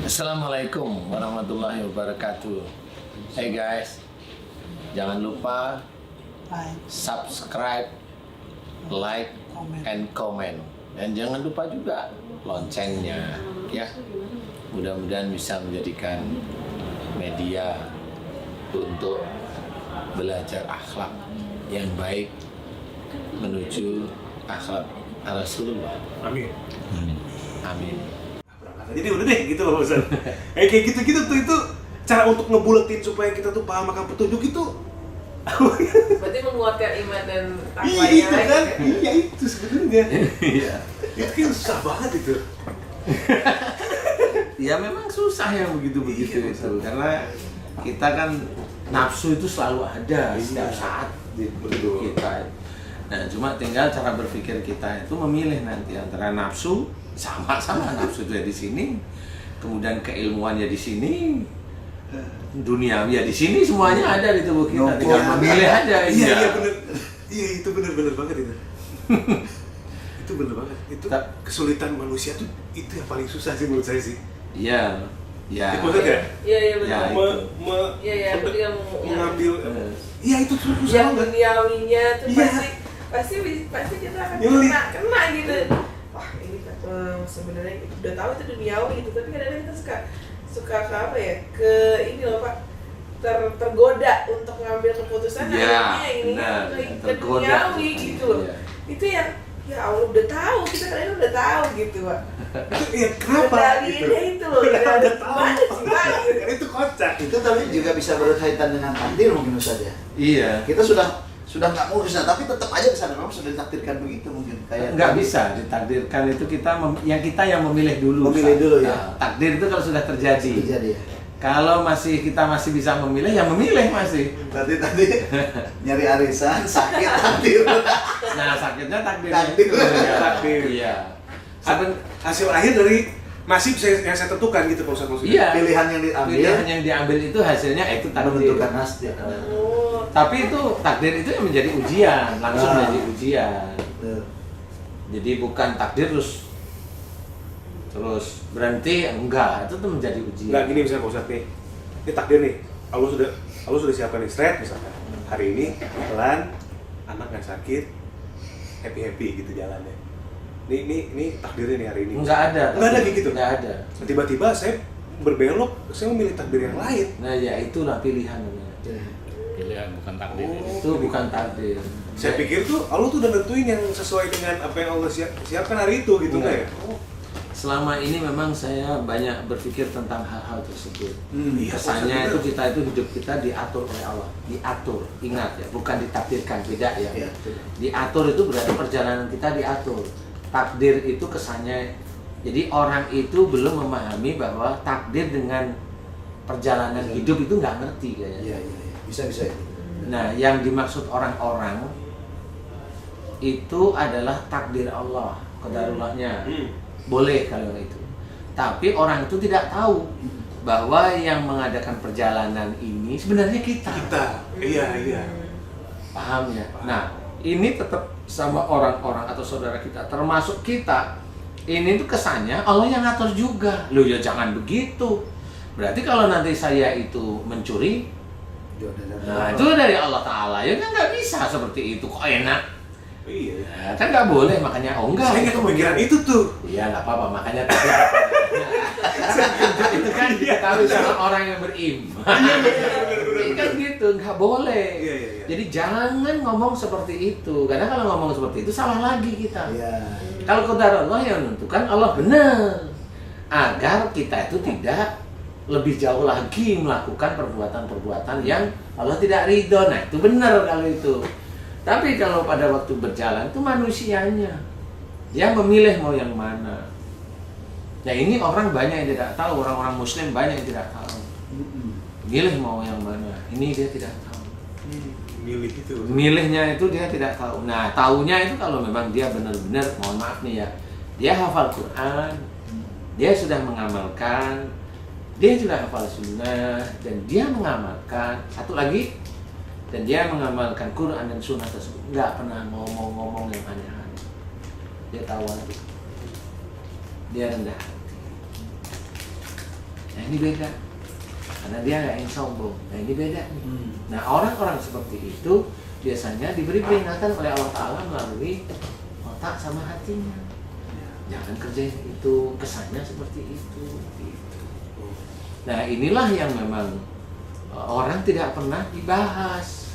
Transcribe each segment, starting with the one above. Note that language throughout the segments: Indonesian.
Assalamualaikum warahmatullahi wabarakatuh. Hey guys, jangan lupa subscribe, like, and comment. Dan jangan lupa juga loncengnya, ya. Mudah-mudahan bisa menjadikan media untuk belajar akhlak yang baik menuju akhlak Rasulullah. Amin. Amin. Jadi udah deh gitu loh Ustaz. Kayak gitu-gitu tuh itu cara untuk ngebuletin supaya kita tuh paham akan petunjuk itu. Berarti menguatkan iman dan Iya takwanya itu kan, lagi. iya itu sebenarnya. Iya. Itu kan susah banget itu. Ya memang susah yang begitu-begitu Iya, itu karena kita kan nafsu itu selalu ada setiap saat di hidup kita. Nah, cuma tinggal cara berpikir kita itu memilih nanti antara nafsu sama-sama nafsu itu ya di sini, kemudian keilmuan ya di sini, dunia ya di sini, semuanya ada di tubuh kita. Tinggal memilih aja. Iya benar. Iya itu benar banget itu. Itu benar banget. Itu kesulitan manusia tuh itu yang paling susah sih menurut saya sih. Iya. Ya. Itu betul ya? Iya benar. Ya, Iya ketika mengambil. Iya itu susah yang banget. duniawinya tuh Iya. pasti kita akan Nyulik. kena gitu. Wah ini kan sebenarnya udah tahu itu duniawi gitu, tapi kadang-kadang kita suka ke apa ya, ke ini loh Pak, tergoda untuk ngambil keputusan Ya, akhirnya ini benar. ke duniawi gitu loh. Ya. Itu yang ya Allah udah tahu, kita kadang udah tahu gitu Pak. Iya kenapa? Kendaliinnya itu loh, Kita udah tahu. gimana sih Pak? Gitu. Itu kocak. Itu tapi juga bisa berkaitan dengan takdir mungkin Ustaz ya. Iya. Kita sudah nggak ngurus, tapi tetap aja kesana memang sudah ditakdirkan begitu mungkin. Kayak Nggak bisa ditakdirkan, itu kita yang memilih dulu. Memilih dulu, ya. Nah, takdir itu kalau sudah terjadi. terjadi ya. Kalau kita masih bisa memilih, ya memilih masih. Tadi nyari arisan sakit takdir. Nah, sakitnya takdir. Takdir. Takdir. Iya. Hasil akhir dari nasib yang saya tentukan gitu Pak Ustaz maksudnya. Iya. Pilihan yang diambil Pilihan yang diambil itu hasilnya itu takdir. menentukan nasib. Oh, Tapi itu takdir itu yang menjadi ujian, langsung Ah. menjadi ujian. Jadi bukan takdir terus berhenti, enggak, itu tuh menjadi ujian. Enggak gini misalnya Pak Ustaz nih. Ini takdir nih. Allah sudah siapkan nih straight misalkan. Hari ini pelan anak nggak sakit, happy gitu jalannya. Ini takdirnya nih hari ini. Enggak ada. Enggak ada kayak gitu. Enggak ada. Tiba-tiba saya berbelok, saya memilih takdir yang lain. Nah, ya itulah pilihan namanya. Pilihan bukan takdir. Itu bukan takdir. Saya pikir tuh Allah tuh udah nentuin yang sesuai dengan apa yang Allah siapkan hari itu gitu Enggak. kayak. Selama ini memang saya banyak berpikir tentang hal-hal tersebut. Iya, Kesannya Pak, itu kita itu hidup kita diatur oleh Allah. Diatur, ingat ya, bukan ditakdirkan, beda ya. Iya. Diatur itu berarti perjalanan kita diatur. Takdir itu kesannya, jadi orang itu belum memahami bahwa takdir dengan perjalanan hidup itu nggak ngerti kayaknya. Iya. Bisa ya. Nah, yang dimaksud orang-orang itu adalah takdir Allah, qadarullahnya. Boleh kalau itu. Tapi orang itu tidak tahu bahwa yang mengadakan perjalanan ini sebenarnya kita. Iya. Paham ya? Nah, ini tetap sama orang-orang atau saudara kita, termasuk kita. Ini tuh kesannya Allah yang ngatur juga. Loh ya jangan begitu. Berarti kalau nanti saya itu mencuri, nah itu dari Allah Ta'ala. Ya kan nggak bisa seperti itu. Kok enak? Iya. Ya, kan nggak boleh, makanya enggak. Saya nggak kepikiran itu tuh. Iya nggak apa-apa, makanya itu kan diketahui sama orang yang beriman. Ini kan gitu, nggak boleh. Iya. Jadi jangan ngomong seperti itu, karena kalau ngomong seperti itu salah lagi kita. Iya. Kalau qadar Allah yang menentukan, Allah benar, agar kita itu tidak lebih jauh lagi melakukan perbuatan-perbuatan yang Allah tidak ridho. Nah itu benar kalau itu. Tapi kalau pada waktu berjalan itu manusianya, dia memilih mau yang mana. Nah ini orang banyak yang tidak tahu, orang-orang Muslim banyak yang tidak tahu. Milih mau yang mana, ini dia tidak tahu. Milih itu. Milihnya itu dia tidak tahu. Nah taunya itu kalau memang dia benar-benar, mohon maaf nih ya, dia hafal Quran, dia sudah mengamalkan, dia sudah hafal sunnah, dan dia mengamalkan. Satu lagi, dan dia mengamalkan Quran dan Sunnah tersebut, nggak pernah ngomong-ngomong yang aneh-aneh. Dia tawadhu, dia rendah hati. Nah ini beda, karena dia nggak ingin sombong. Nah ini beda nih. Nah orang-orang seperti itu biasanya diberi peringatan oleh Allah Ta'ala melalui otak sama hatinya. Jangan kerjain itu, kesannya seperti itu. Gitu. Nah inilah yang memang orang tidak pernah dibahas.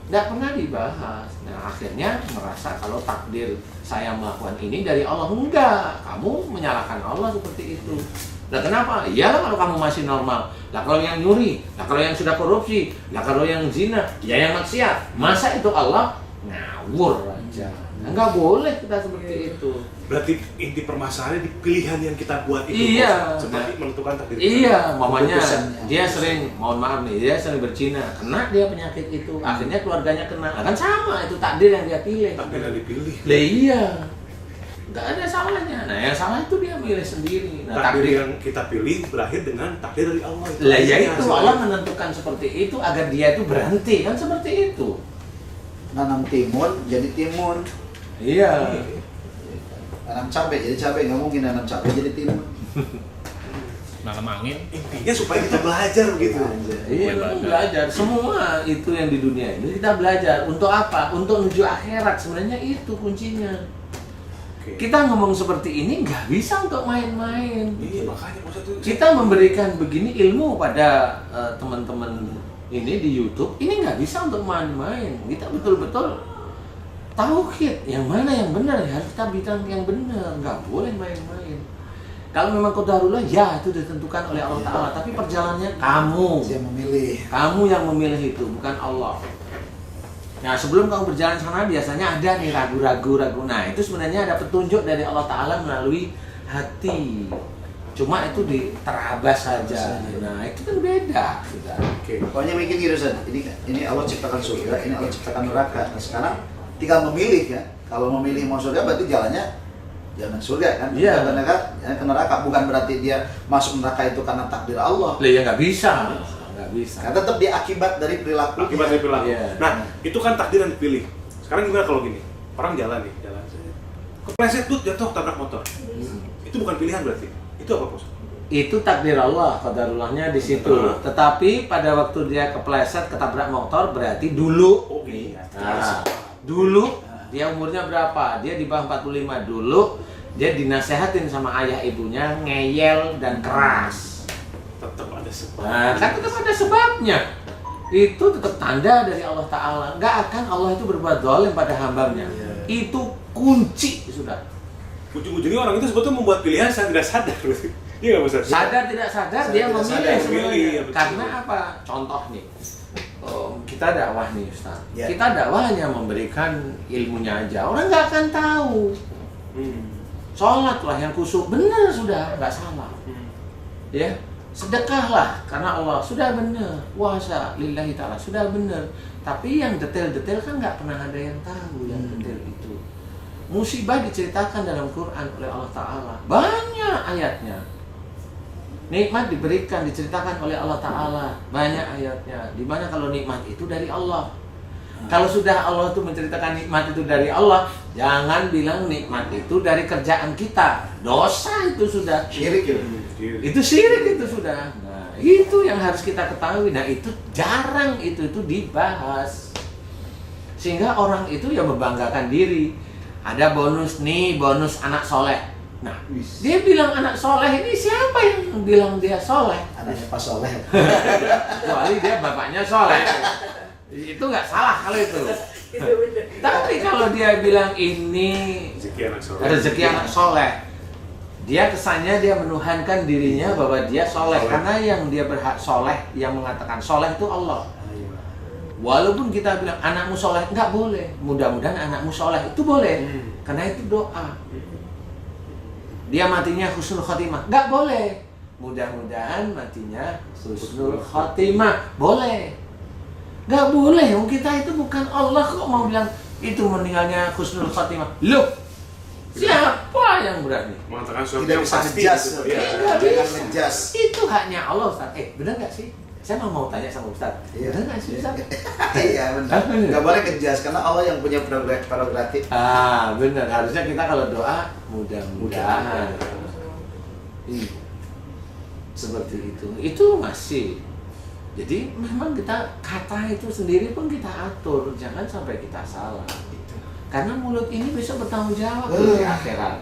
Tidak pernah dibahas. Nah akhirnya merasa kalau takdir saya melakukan ini dari Allah. Enggak, kamu menyalahkan Allah seperti itu. Nah kenapa? Iyalah kalau kamu masih normal. Lah kalau yang nyuri, lah kalau yang sudah korupsi, lah kalau yang zina, ya yang maksiat. Masa itu Allah ngawur aja. Enggak boleh kita seperti itu. Berarti inti permasalahannya di pilihan yang kita buat itu. Iya. Seperti menentukan takdir. Iya, mamanya Keputusannya. dia sering, mohon maaf nih, dia sering berzina, kena dia penyakit itu, akhirnya keluarganya kena. Nah, kan sama itu takdir yang dia pilih. Takdir yang dipilih. Lah iya, nggak ada salahnya. Nah yang salah itu dia milih sendiri. Nah Takdir yang kita pilih berakhir dengan takdir dari Allah. lah ya Hasilnya. itu Allah menentukan seperti itu agar dia itu berhenti, kan seperti itu. Nanam timun jadi timun, Iya. nanam cabai jadi cabai, nggak mungkin nanam cabai jadi timun. Malam angin. Intinya supaya kita belajar gitu. Iya, kita belajar. Semua itu yang di dunia ini kita belajar. Untuk apa? Untuk menuju akhirat. Sebenarnya itu kuncinya. Oke. Kita ngomong seperti ini nggak bisa untuk main-main. Iya makanya Pak Ustadz, Kita memberikan begini ilmu pada teman-teman ini di YouTube. Ini nggak bisa untuk main-main. Kita betul-betul tauhid yang mana yang benar, ya harus kita bilang yang benar. Nggak boleh main-main. Kalau memang qadarullah, ya itu ditentukan oleh Allah Ta'ala. Tapi perjalanannya kamu. Dia memilih. Kamu yang memilih itu, bukan Allah. Nah sebelum kamu berjalan sana biasanya ada nih ragu-ragu. Nah itu sebenarnya ada petunjuk dari Allah Ta'ala melalui hati. Cuma itu diterabas saja. Nah itu kan beda. Sudah. Oke. Pokoknya mikir gitu Ustaz. Ini Allah ciptakan surga, ini Allah ciptakan neraka. Nah sekarang tinggal memilih ya. Kalau memilih mau surga berarti jalannya jalan surga kan? Iya. Ke neraka bukan berarti dia masuk neraka itu karena takdir Allah. Lah ya nggak bisa. Nggak bisa. Kan tetap dia akibat dari perilaku. Akibat dari perilaku. Iya. Nah, itu kan takdir yang dipilih. Sekarang gimana kalau gini? Orang jalan nih, jalan. Kepleset tuh jatuh tabrak motor. Itu bukan pilihan berarti. Itu apa, Bos? Itu takdir Allah, qadarullahnya di situ. Tetapi pada waktu dia kepleset ketabrak motor berarti dulu. Oh iya. Nah, dulu dia umurnya berapa? Dia di bawah 45 dulu. Dia dinasehatin sama ayah ibunya ngeyel dan keras. Tetap ada sebab. Nah, kan tetap ada sebabnya. Itu tetap tanda dari Allah Ta'ala. Nggak akan Allah itu berbuat zalim pada hambanya. Itu kunci sudah. Ujung-ujungnya orang itu sebetulnya membuat pilihan saya tidak sadar. Iya nggak, Bos? Sadar tidak sadar Sadar dia tidak memilih sadar, sebenarnya. memilih, ya, betul. Karena apa? Contoh nih. Kita dakwah nih Ustaz. Ya. Kita dakwah hanya memberikan ilmunya aja. Orang nggak akan tahu. Sholatlah yang khusyuk, benar sudah, nggak salah. Ya, sedekahlah karena Allah sudah benar. Puasa lillahi ta'ala sudah benar. Tapi yang detail-detail kan nggak pernah ada yang tahu yang detail itu. Musibah diceritakan dalam Quran oleh Allah Ta'ala. Banyak ayatnya. Nikmat diberikan, diceritakan oleh Allah Ta'ala. Banyak ayatnya. Dimana kalau nikmat itu dari Allah. Kalau sudah Allah itu menceritakan nikmat itu dari Allah, jangan bilang nikmat itu dari kerjaan kita. Dosa itu sudah. Syirik gitu. Itu syirik itu sudah. Nah, itu yang harus kita ketahui. Nah, itu jarang itu dibahas. Sehingga orang itu ya membanggakan diri. Ada bonus nih, bonus anak soleh. Nah, dia bilang anak soleh ini siapa yang bilang dia soleh? Anaknya Pak Soleh. Kecuali dia bapaknya soleh. Itu nggak salah kalau itu. Itu bener. Tapi kalau dia bilang ini rezeki anak soleh, dia kesannya dia menuhankan dirinya bahwa dia soleh. Karena yang dia berhak soleh, yang mengatakan soleh itu Allah. Walaupun kita bilang anakmu soleh, nggak boleh. Mudah-mudahan anakmu soleh, itu boleh. Karena itu doa. Dia matinya husnul khotimah, nggak boleh. Mudah-mudahan matinya husnul khotimah, boleh. Nggak boleh, kita itu bukan Allah kok mau bilang itu meninggalnya husnul khotimah. Loh, siapa yang berani? Mengatakan sesuatu Tidak yang bisa pasti. ngejas. Gitu. Iya. Nggak Jangan bisa. ngejas. Itu haknya Allah, Ustaz. Benar nggak sih? Saya mau tanya sama Ustaz. Iya. Benar nggak sih, Ustaz? Iya benar. Nggak boleh ngejas karena Allah yang punya prerogatif. Benar. Harusnya kita kalau doa mudah-mudahan. Iya. seperti itu masih. Jadi memang kita kata itu sendiri pun kita atur, jangan sampai kita salah. Karena mulut ini besok bertanggung jawab di akhirat.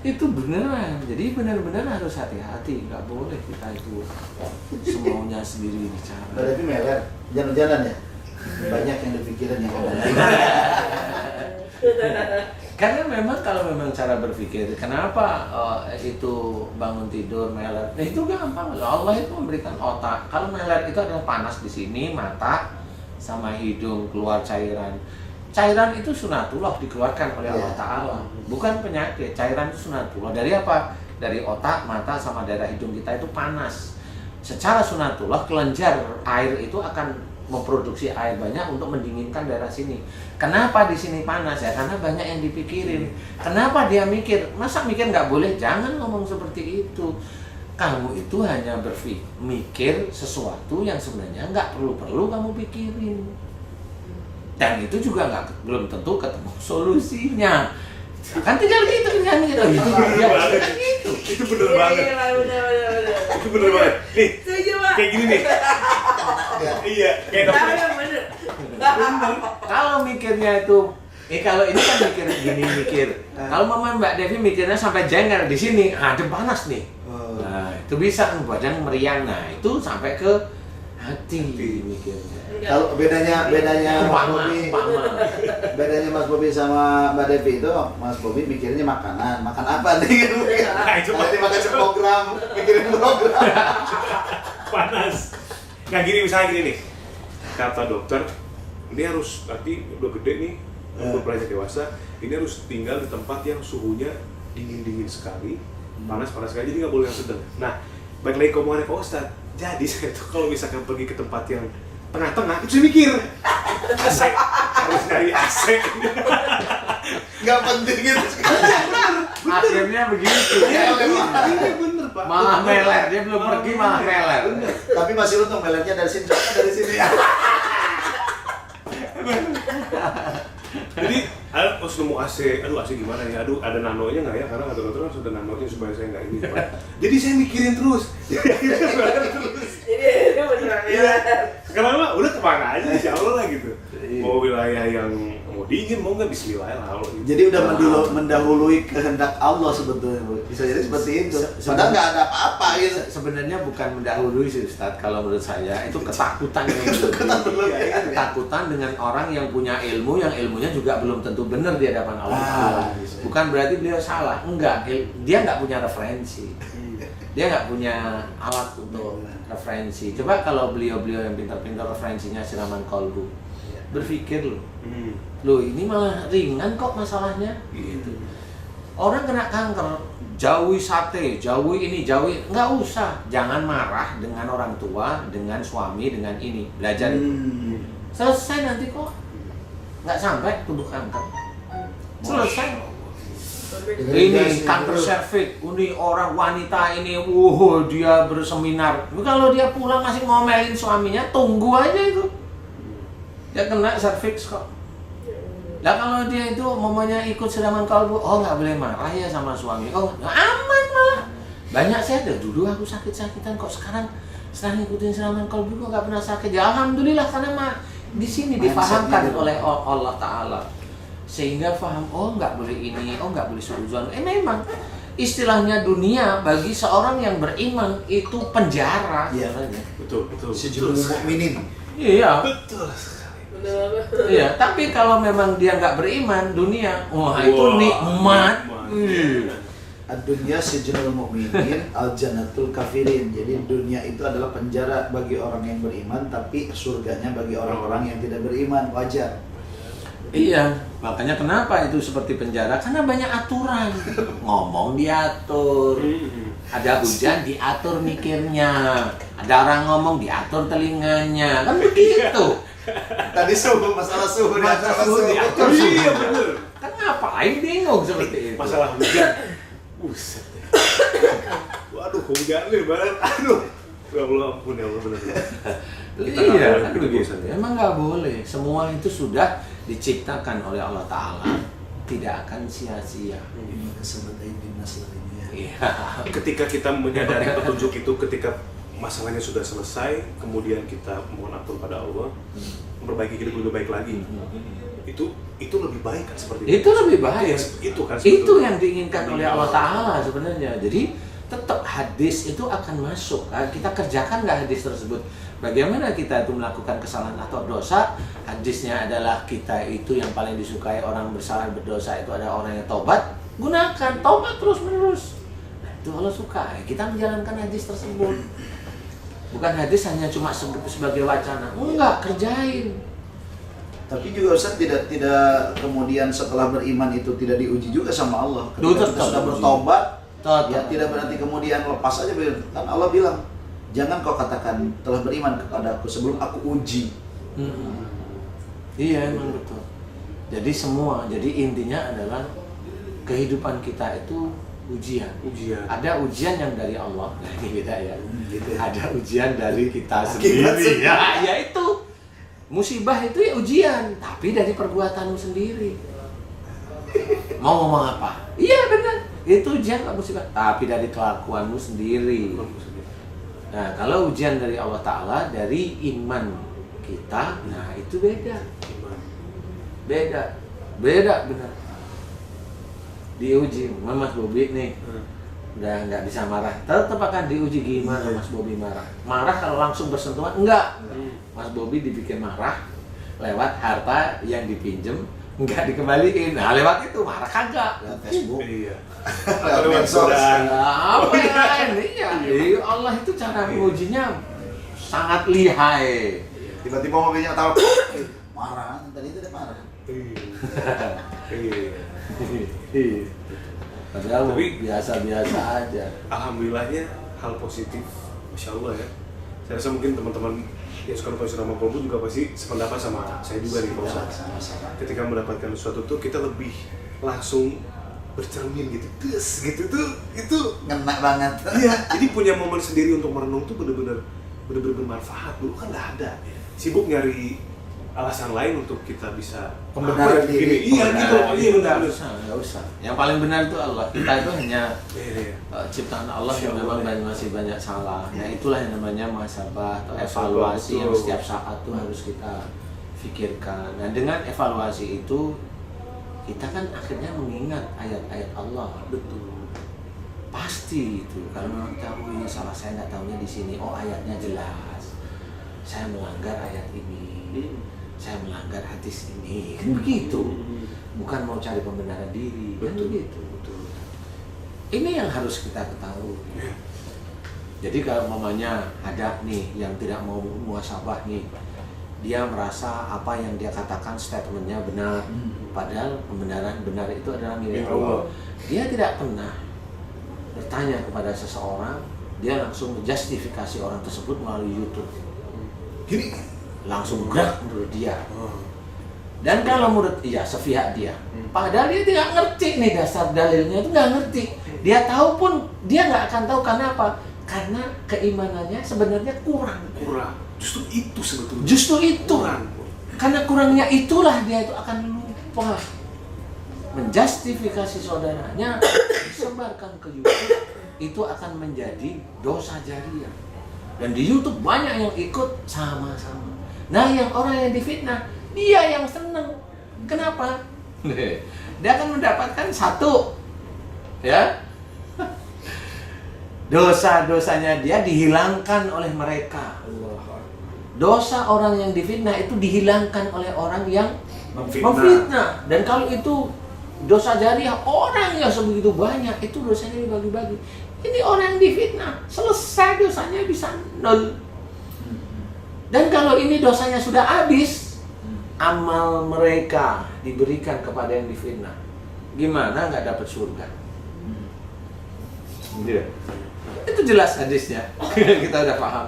Itu beneran, jadi benar-benar harus hati-hati, nggak boleh kita itu semaunya sendiri bicara. Berarti meler, jalan-jalan ya? Banyak yang dipikirin yang ada. Karena memang kalau memang cara berpikir, kenapa itu bangun tidur meler? Nah, itu gampang. Allah itu memberikan otak. Kalau meler itu adalah panas di sini, mata sama hidung keluar cairan. Cairan itu sunatullah dikeluarkan oleh Allah Ta'ala, bukan penyakit. Cairan itu sunatullah. Dari apa? Dari otak, mata sama daerah hidung kita itu panas. Secara sunatullah kelenjar air itu akan memproduksi air banyak untuk mendinginkan daerah sini. Kenapa di sini panas ya? Karena banyak yang dipikirin. Kenapa dia mikir? Masa mikir nggak boleh? Jangan ngomong seperti itu. Kamu itu hanya berpikir sesuatu yang sebenarnya nggak perlu kamu pikirin. Dan itu juga belum tentu ketemu solusinya. Kan tinggal gitu kan gitu. Itu bener banget. Itu bener banget. Nih, Setuju, Pak. kayak gini nih. Iya, kayak dokter. Bener. Kalau mikirnya itu, kalau ini kan mikir. Kalau Mama Mbak Devi mikirnya sampai jengkel di sini, ada panas nih. Nah, itu bisa badan meriang. Nah, itu sampai ke hati mikirnya. Kalau bedanya Mas Bobi, bedanya Mas Bobi sama Mbak Devi itu, Mas Bobi mikirnya makanan, makan apa nih? Nah, itu Nanti makan program, mikirin program. panas. Nah gini, misalnya gini nih, kata dokter, ini harus nanti udah gede nih, udah beranjak dewasa, ini harus tinggal di tempat yang suhunya dingin sekali, panas sekali, jadi nggak boleh yang sedang. Nah, balik lagi ke omongannya Pak Ustadz, jadi saya tuh kalau misalkan pergi ke tempat yang tengah-tengah, itu saya mikir AC, harus nyari AC. Nggak penting gitu sekali. Akhirnya begitu. Ini bener Pak. Malah meler, dia belum pergi malah meler. Tapi masih untung melernya dari sini, dari sini. Jadi, harus nemu AC, aduh AC gimana ya, aduh ada nanonya nggak ya, karena kata dokter harus ada nanonya supaya saya nggak ini. Jadi saya mikirin terus. Jadi beneran ya. Sekarang mah udah kemana aja, insya Allah lah gitu. Mau wilayah yang mau dingin, mau nggak bismillah lah. Gitu. Jadi udah mendahului kehendak Allah sebetulnya, Bu. Bisa jadi seperti itu. Padahal nggak ada apa-apa gitu. Sebenarnya bukan mendahului sih Ustadz, kalau menurut saya itu ketakutan yang ketakutan dengan orang yang punya ilmu, yang ilmunya juga belum tentu benar di hadapan Allah Ta'ala. Bukan berarti beliau salah, enggak. Dia nggak punya referensi. Dia nggak punya alat untuk referensi. Coba kalau beliau-beliau yang pintar-pintar referensinya siraman kolbu, berpikir loh ini malah ringan kok masalahnya gitu. Orang kena kanker, jauhi sate, jauhi ini, jauhi, nggak usah. Jangan marah dengan orang tua, dengan suami, dengan ini. Belajar itu. Selesai nanti kok. Nggak sampai tubuh kanker. Selesai. Ini kanker serviks, ini orang wanita ini, dia berseminar. Kalau dia pulang masih ngomelin suaminya, tunggu aja itu. Dia kena serviks kok. Nah kalau dia itu mamanya ikut siraman kalbu, nggak boleh marah ya sama suami. Aman malah. Banyak saya dulu aku sakit-sakitan kok sekarang setelah ngikutin siraman kalbu kok nggak pernah sakit. Ya alhamdulillah karena di sini difahamkan oleh Allah Ta'ala. Sehingga paham, nggak boleh ini, nggak boleh suudzon. Memang istilahnya dunia bagi seorang yang beriman itu penjara. Iya. Betul. Sejumlah mukminin. Iya. Betul. Iya, tapi kalau memang dia nggak beriman, dunia, itu nikmat. Ad-dunya sijnul mu'minin, al-jannatul kafirin. Jadi dunia itu adalah penjara bagi orang yang beriman, tapi surganya bagi orang-orang yang tidak beriman. Wajar. Iya, makanya kenapa itu seperti penjara? Karena banyak aturan. Ngomong diatur. Ada hujan diatur mikirnya. Ada orang ngomong diatur telinganya. Kan begitu. Tadi masalah suhu diatur. Iya bener. Kan ngapain bingung seperti itu? Masalah hujan. Buset deh. Waduh, hujan nih banget. Aduh. Ya Allah ampun ya Allah benar. Iya, kan begitu. Emang nggak boleh. Semua itu sudah diciptakan oleh Allah Ta'ala, tidak akan sia-sia. Ini kesempatannya dinas lainnya. Iya. Ketika kita menyadari petunjuk itu, ketika masalahnya sudah selesai, kemudian kita mohon ampun pada Allah, memperbaiki hidup lebih baik lagi. Itu lebih baik kan seperti Itu lebih baik. Itu kan Itu sebetulnya. yang diinginkan oleh Allah Ta'ala sebenarnya. Jadi tetap hadis itu akan masuk. Kita kerjakan nggak hadis tersebut? Bagaimana kita itu melakukan kesalahan atau dosa? Hadisnya adalah kita itu yang paling disukai orang bersalah berdosa itu ada orang yang tobat. Gunakan tobat terus menerus. Nah, itu Allah suka. Kita menjalankan hadis tersebut. Bukan hadis hanya cuma sebagai wacana. Enggak, kerjain. Tapi juga Ustaz tidak kemudian setelah beriman itu tidak diuji juga sama Allah. Ketika kita sudah bertobat, ya tidak berarti kemudian lepas aja. Kan Allah bilang, jangan kau katakan telah beriman kepadaku sebelum aku uji. Iya, emang betul. Jadi intinya adalah kehidupan kita itu ujian. Ada ujian yang dari Allah, nah ini beda ya. Gitu. Ada ujian dari kita sendiri. Ya itu musibah itu ya ujian, tapi dari perbuatanmu sendiri. Mau ngomong apa? Iya benar, itu ujian nggak musibah, tapi dari kelakuanmu sendiri. Nah kalau ujian dari Allah Ta'ala, dari iman kita, nah itu beda. Beda benar. Diuji, Mas Bobi nih udah nggak bisa marah, tetap akan diuji. Gimana Mas Bobi marah kalau langsung bersentuhan? Enggak. Mas Bobi dibikin marah lewat harta yang dipinjem nggak dikembaliin. Nah lewat itu marah kagak. Lewat Facebook. Iya. Lewat medsos. Apa yang lain? Iya. Allah itu cara mengujinya sangat lihai. Tiba-tiba mobilnya tahu marah, tadi itu dia marah. Iya. Padahal Tapi- biasa-biasa aja. Alhamdulillahnya hal positif, Masya Allah ya. Saya rasa mungkin teman-teman yang suka nonton Sinema Kolbu juga pasti sependapat sama saya juga nih Pak Ustadz. Sama-sama. Ketika mendapatkan sesuatu tuh kita lebih langsung bercermin gitu, gitu tuh itu Ngena banget. iya. Jadi punya momen sendiri untuk merenung tuh bener-bener bermanfaat. Dulu kan nggak ada, sibuk nyari alasan lain untuk kita bisa Pembenaran apa ya, diri. gini. Iya gitu, iya nggak benar. usah. Yang paling benar itu Allah. Kita itu hanya Iya. ciptaan Allah yang Masya Allah, memang ya. masih banyak salah. Nah itulah yang namanya muhasabah atau Muhasabah, evaluasi yang betul. setiap saat tuh harus kita pikirkan. Nah dengan evaluasi itu kita kan akhirnya mengingat ayat-ayat Allah. Betul. Pasti itu kalau memang tahu ini salah saya nggak tahunya di sini. Oh ayatnya jelas. Saya melanggar ayat ini. Saya melanggar hadis ini. Kan begitu. Bukan mau cari pembenaran diri. Kan Betul. begitu. Ini yang harus kita ketahui. Jadi kalau mamanya ada nih yang tidak mau muhasabah nih, dia merasa apa yang dia katakan statementnya benar, padahal pembenaran benar itu adalah milik Allah. Dia tidak pernah bertanya kepada seseorang, dia langsung menjustifikasi orang tersebut melalui YouTube. Gini. Langsung gerak menurut dia. Dan kalau menurut sepihak dia, padahal dia tidak ngerti nih dasar dalilnya itu nggak ngerti. Dia tahu pun dia nggak akan tahu karena apa? Karena keimanannya sebenarnya kurang. Justru itu sebetulnya. Justru itu. Kurang. Karena kurangnya itulah dia itu akan lupa menjustifikasi saudaranya, disebarkan ke YouTube, itu akan menjadi dosa jariah. Dan di YouTube banyak yang ikut sama-sama. Nah, yang orang yang difitnah, dia yang seneng. Kenapa? Dia akan mendapatkan satu, ya, dosa-dosanya dia dihilangkan oleh mereka. Dosa orang yang difitnah itu dihilangkan oleh orang yang memfitnah. Dan kalau itu dosa jariah, orang yang sebegitu banyak itu dosanya dibagi-bagi. Ini orang yang difitnah, selesai dosanya bisa 0. Dan kalau ini dosanya sudah habis, amal mereka diberikan kepada yang difitnah. Gimana nggak dapat surga? Itu jelas hadisnya. Kita udah paham.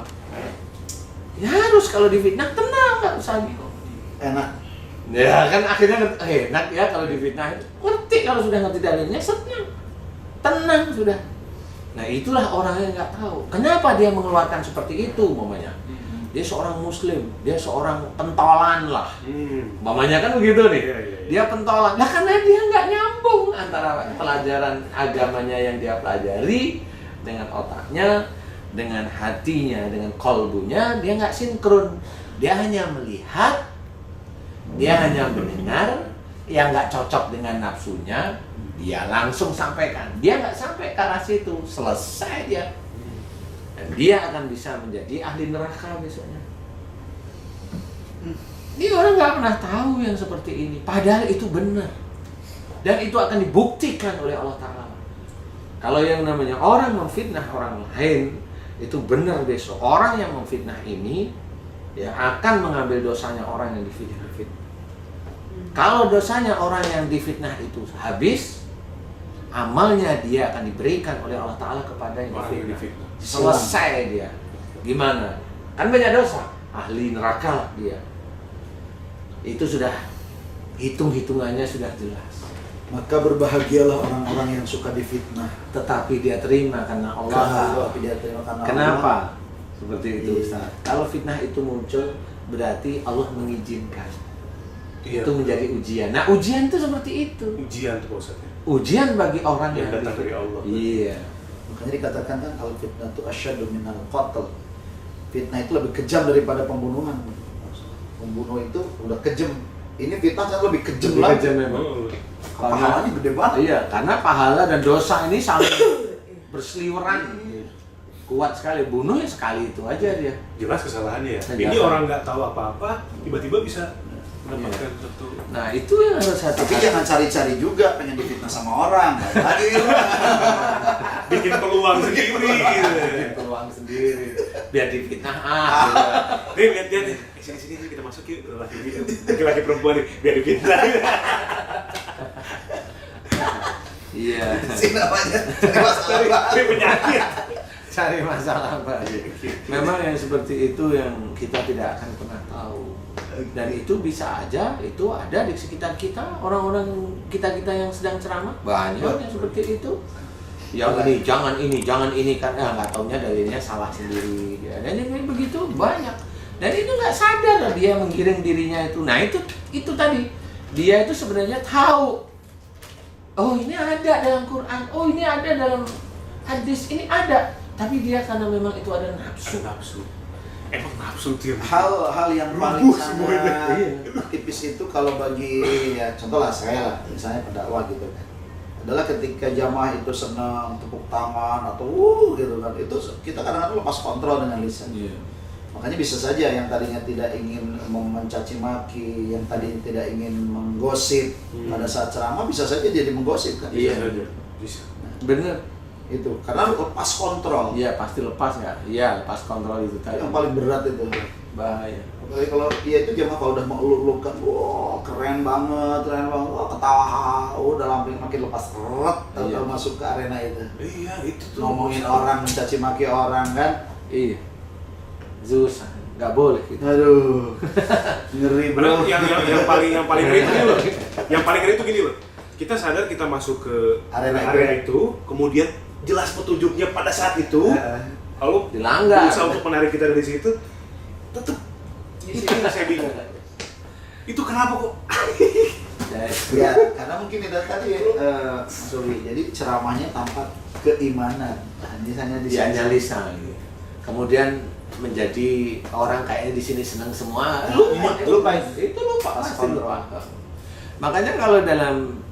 Ya harus kalau difitnah tenang, nggak usah bingung. Enak. Ya kan akhirnya enak ya kalau difitnah itu. Ngerti kalau sudah ngerti dalilnya, senang. Tenang sudah. Nah itulah orang yang nggak tahu. Kenapa dia mengeluarkan seperti itu, mamanya? Dia seorang muslim, dia seorang pentolan lah. Mamanya kan begitu nih. Iya. Dia pentolan. Lah karena dia nggak nyambung antara pelajaran agamanya yang dia pelajari dengan otaknya, dengan hatinya, dengan kolbunya, dia nggak sinkron. Dia hanya melihat, dia hanya mendengar, yang nggak cocok dengan nafsunya, dia langsung sampaikan. Dia nggak sampai ke arah situ, selesai dia. Dan dia akan bisa menjadi ahli neraka besoknya. Ini orang nggak pernah tahu yang seperti ini. Padahal itu benar. Dan itu akan dibuktikan oleh Allah Ta'ala. Kalau yang namanya orang memfitnah orang lain, itu benar besok. Orang yang memfitnah ini ya akan mengambil dosanya orang yang difitnah. Kalau dosanya orang yang difitnah itu habis, amalnya dia akan diberikan oleh Allah Ta'ala kepada yang difitnah. Selesai dia. Gimana? Kan banyak dosa. Ahli neraka lah dia. Itu sudah hitung-hitungannya sudah jelas. Maka berbahagialah orang-orang yang suka difitnah. Tetapi dia terima karena Allah. Tapi dia terima karena Kenapa? Allah. Seperti itu Ustaz. Kalau fitnah itu muncul, berarti Allah mengizinkan. Iya. Itu menjadi ujian. Nah, ujian itu seperti itu. Ujian tuh Pak Ustaz ya. Ujian bagi orang Yang datang dari Allah. Iya. Makanya dikatakan kan al fitnah itu asyaddu minal qatl. Fitnah itu lebih kejam daripada pembunuhan. Pembunuh itu udah kejam. Ini fitnah kan lebih kejam lagi. Kejam memang. Pahalanya gede banget. Iya, karena pahala dan dosa ini saling berseliweran. Kuat sekali, bunuh ya sekali itu aja dia. Jelas kesalahannya ya. Jelas. Ini orang nggak tahu apa-apa, tiba-tiba bisa mendapatkan satu. Nah, itu yang harus hati-hati. Tapi jangan cari-cari juga pengen difitnah sama orang. Lagi Bikin peluang sendiri gitu. Bikin peluang sendiri biar difitnah Nih lihat nih. Sini kita masuk yuk laki-laki perempuan nih biar difitnah. Iya. sih namanya cari masalah. Ini penyakit. Cari masalah Pak. Memang yang seperti itu yang kita tidak akan pernah tahu. Dan itu bisa aja itu ada di sekitar kita, orang-orang kita yang sedang ceramah banyak yang seperti itu. Yang ini jangan ini kan nggak taunya dalilnya salah sendiri ya. Dan ini begitu banyak. Dan itu nggak sadar dia menggiring dirinya itu. Nah itu tadi dia itu sebenarnya tahu. Oh ini ada dalam Quran. Oh ini ada dalam hadis. Ini ada. Tapi dia karena memang itu ada nafsu. Emang nafsu dia. Hal yang paling Rubuh semua sangat tipis itu kalau bagi ya contoh lah saya lah misalnya pendakwah gitu kan adalah ketika jamaah itu senang tepuk tangan atau gitu kan itu kita kadang-kadang lepas kontrol dengan lisan. Makanya bisa saja yang tadinya tidak ingin mencaci maki, yang tadinya tidak ingin menggosip pada saat ceramah bisa saja jadi menggosip kan. Iya. Bisa. Bener. Itu karena lepas kontrol. Iya pasti lepas nggak? Iya lepas kontrol itu tadi. Yang paling berat itu bahaya. apalagi kalau dia itu jamaah kalau udah mengeluk-elukan, wah keren banget, wah ketawa, udah makin lepas ret, Iya. masuk ke arena itu. Iya itu tuh. Ngomongin orang, mencaci maki orang kan. Iya. Susah, nggak boleh gitu. Aduh, ngeri bro. Padahal yang paling ngeri itu gini loh. Yang paling ngeri itu gini loh. Kita sadar kita masuk ke area itu, kemudian jelas petunjuknya pada saat itu, lalu Dilanggar. berusaha untuk menarik kita dari situ, tetap itu yang saya bingung. Itu kenapa kok? Ya, karena mungkin itu tadi sorry, jadi ceramahnya tampak keimanan. Hanya di Hanya lisan. Gitu. Kemudian menjadi orang kayaknya di sini senang semua. lupa itu lupa, Pas pasti kontrol. lupa. Makanya kalau dalam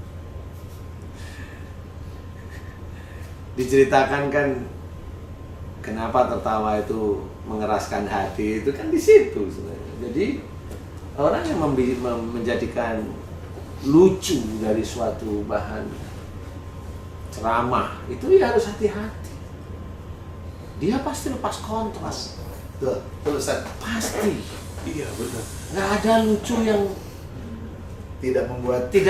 diceritakan kan kenapa tertawa itu mengeraskan hati itu kan di situ sebenarnya. Jadi orang yang menjadikan lucu dari suatu bahan ceramah itu ya harus hati-hati. Dia pasti lepas kontrol. Tuh, Ustaz. Pasti. Iya benar. Nggak ada lucu yang Tidak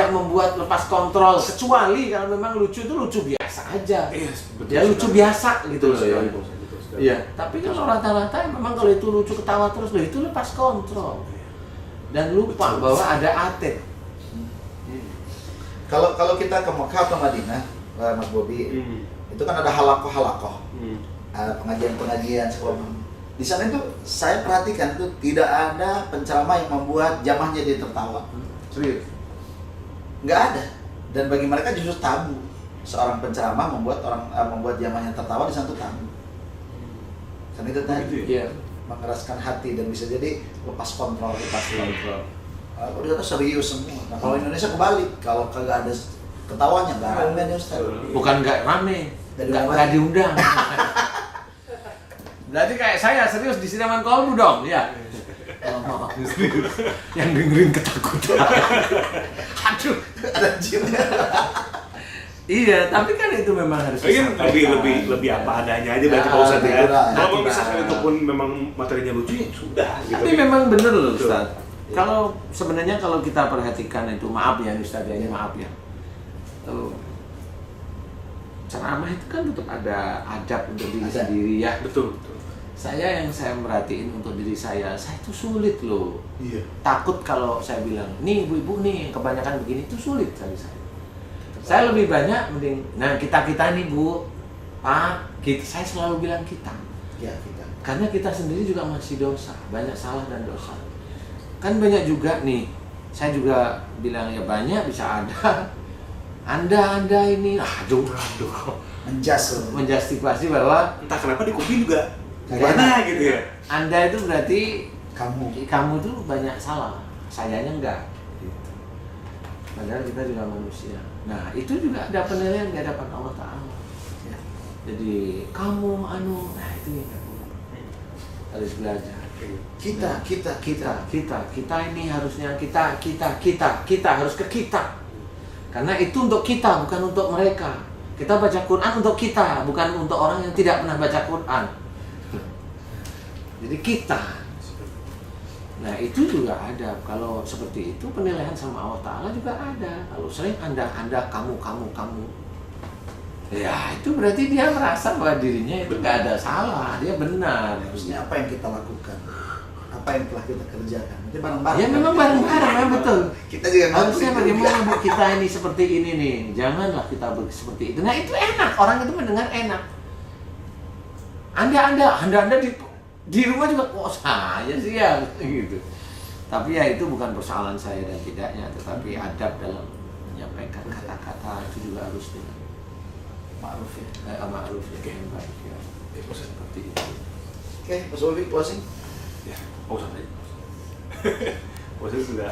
membuat lepas kontrol, kecuali kalau memang lucu itu lucu biasa aja. Iya, betul Ya lucu sekali. biasa gitu loh ya. Betul sekali. Iya, tapi kalau rata-rata memang kalau itu lucu ketawa terus, loh itu lepas kontrol. Dan lupa Betul. bahwa ada atlet. Kalau kita ke Mekah atau Madinah, Mas Bobi, itu kan ada halakoh, pengajian-pengajian sekolah. Di sana itu saya perhatikan tuh tidak ada penceramah yang membuat jamaahnya jadi tertawa. Serius. Nggak ada. Dan bagi mereka justru tabu. Seorang penceramah membuat jamaahnya tertawa di satu tabu. Kan itu tadi. Iya. Mengeraskan hati dan bisa jadi lepas kontrol. Kalau di sana serius semua. Nah, kalau Indonesia kebalik, kalau kagak ada ketawanya nggak rame nih Ustaz. Bukan nggak rame, nggak Dari diundang. Berarti kayak saya serius di siraman kolbu dong, ya. Oh, maaf. Yang dengerin ketakutan. Aduh, Ada jinnya. iya, tapi kan itu memang harus Mungkin disampaikan. lebih apa adanya aja berarti Ya, Pak Ustadz ya. betul. Kalau Nah, misalkan kita- itu pun memang materinya lucu ya sudah gitu. Tapi memang bener loh Betul. Ustaz. Kalau sebenarnya kalau kita perhatikan itu, maaf ya Ustaz ya, ini maaf ya. Ceramah itu kan tetap ada adab untuk diri Ada. sendiri ya. Betul. Saya merhatiin untuk diri saya itu sulit loh. Iya. Takut kalau saya bilang, nih ibu-ibu nih yang kebanyakan begini itu sulit bagi saya. Saya lebih banyak mending, nah kita nih Bu, Pak, saya selalu bilang kita. Ya kita. Karena kita sendiri juga masih dosa, banyak salah dan dosa. Kan banyak juga nih, saya juga bilang ya banyak bisa ada. Anda ini, aduh, Menjas. menjustifikasi bahwa Entah kenapa di kuping juga Kagak gimana enak. gitu ya. Anda itu berarti Kamu. tuh banyak salah, sayanya enggak. Gitu. Padahal kita juga manusia. Nah itu juga ada penilaian di hadapan Allah Ta'ala. Ya. Jadi kamu nah itu yang aku harus belajar. Kita ini harusnya kita harus ke kita. Karena itu untuk kita, bukan untuk mereka. Kita baca Quran untuk kita, bukan untuk orang yang tidak pernah baca Quran. Jadi kita. Nah itu juga ada. Kalau seperti itu penilaian sama Allah Ta'ala juga ada. Kalau sering anda, kamu. Ya itu berarti dia merasa bahwa dirinya itu nggak ada salah, dia benar. Harusnya apa yang kita lakukan? Apa yang telah kita kerjakan? Nanti bareng-bareng. Ya memang bareng-bareng, ya betul. Kita juga Harusnya ngelakuin bagaimana juga. Bu kita ini seperti ini nih, janganlah kita seperti itu. Nah itu enak, orang itu mendengar enak. Anda di rumah juga kok saya sih ya gitu. Tapi ya itu bukan persoalan saya dan tidaknya, tetapi adab dalam menyampaikan kata-kata itu juga harus dengan Ma'ruf ya. ma'ruf ya, dengan baik ya. Seperti itu. Oke, Mas Bobi closing. Ya, Pak Ustadz aja. Pak Ustadz sudah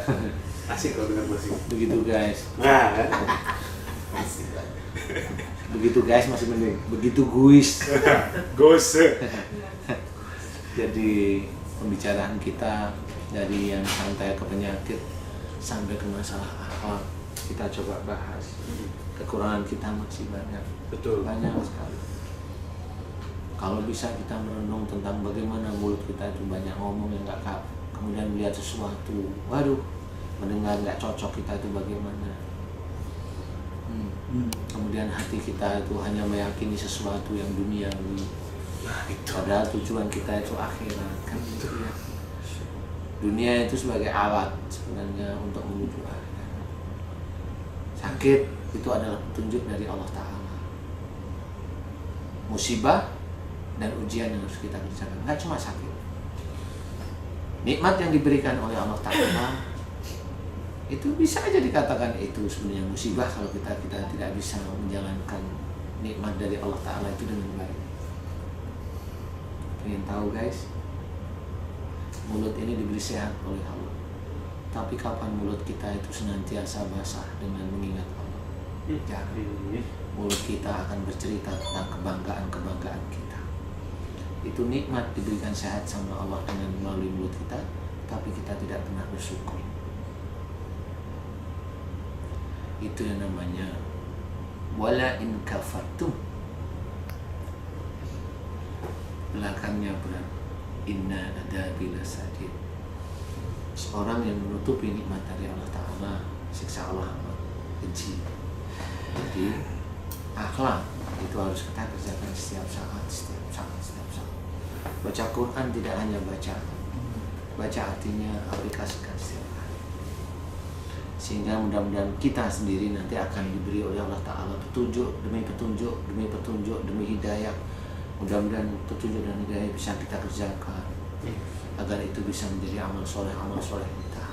asik kalau dengar musik. Begitu guys. Nah, kan? Begitu guys masih mending. Begitu guys. Gose. Jadi pembicaraan kita dari yang santai ke penyakit sampai ke masalah akhlak kita coba bahas. Kekurangan kita masih banyak, Betul. banyak sekali. Kalau bisa kita merenung tentang bagaimana mulut kita itu banyak ngomong yang nggak, kemudian melihat sesuatu, waduh, mendengar nggak cocok kita itu bagaimana. Kemudian hati kita itu hanya meyakini sesuatu yang duniawi. Nah, itu. Padahal tujuan kita itu akhirat kan gitu ya. Dunia itu sebagai alat sebenarnya untuk menuju akhirat. Sakit itu adalah petunjuk dari Allah Ta'ala. Musibah dan ujian yang harus kita kerjakan, nggak cuma sakit. Nikmat yang diberikan oleh Allah Ta'ala itu bisa aja dikatakan itu sebenarnya musibah kalau kita tidak bisa menjalankan nikmat dari Allah Ta'ala itu dengan baik. Pengen tahu guys, mulut ini diberi sehat oleh Allah, tapi kapan mulut kita itu senantiasa basah dengan mengingat Allah? Jangan. Mulut kita akan bercerita tentang kebanggaan kita. Itu nikmat diberikan sehat sama Allah dengan melalui mulut kita, tapi kita tidak pernah bersyukur. Itu yang namanya wala in kafartum. Belakangnya berat. Inna adabi lasadid. Seorang yang menutupi nikmat dari Allah Ta'ala, siksa Allah amat keji. Jadi akhlak itu harus kita kerjakan setiap saat. Baca Quran tidak hanya baca artinya aplikasikan setiap hari. Sehingga mudah-mudahan kita sendiri nanti akan diberi oleh Allah Ta'ala petunjuk demi hidayah. Mudah-mudahan petunjuk dan hidayah bisa kita kerjakan agar itu bisa menjadi amal soleh kita.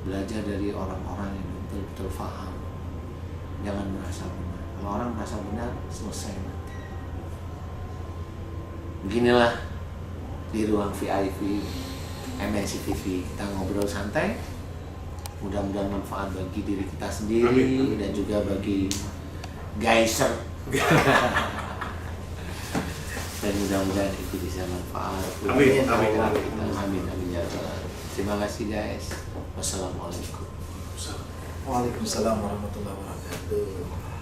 Belajar dari orang-orang yang betul-betul faham Jangan merasa benar. Kalau orang merasa benar, selesai nanti. Beginilah di ruang VIP MNC TV kita ngobrol santai. Mudah-mudahan manfaat bagi diri kita sendiri. Amin. Dan juga bagi Geyser. Dan mudah-mudahan itu bisa manfaat. Amin, amin, Amin ya Allah. Terima kasih guys. Wassalamualaikum. Waalaikumsalam warahmatullahi wabarakatuh.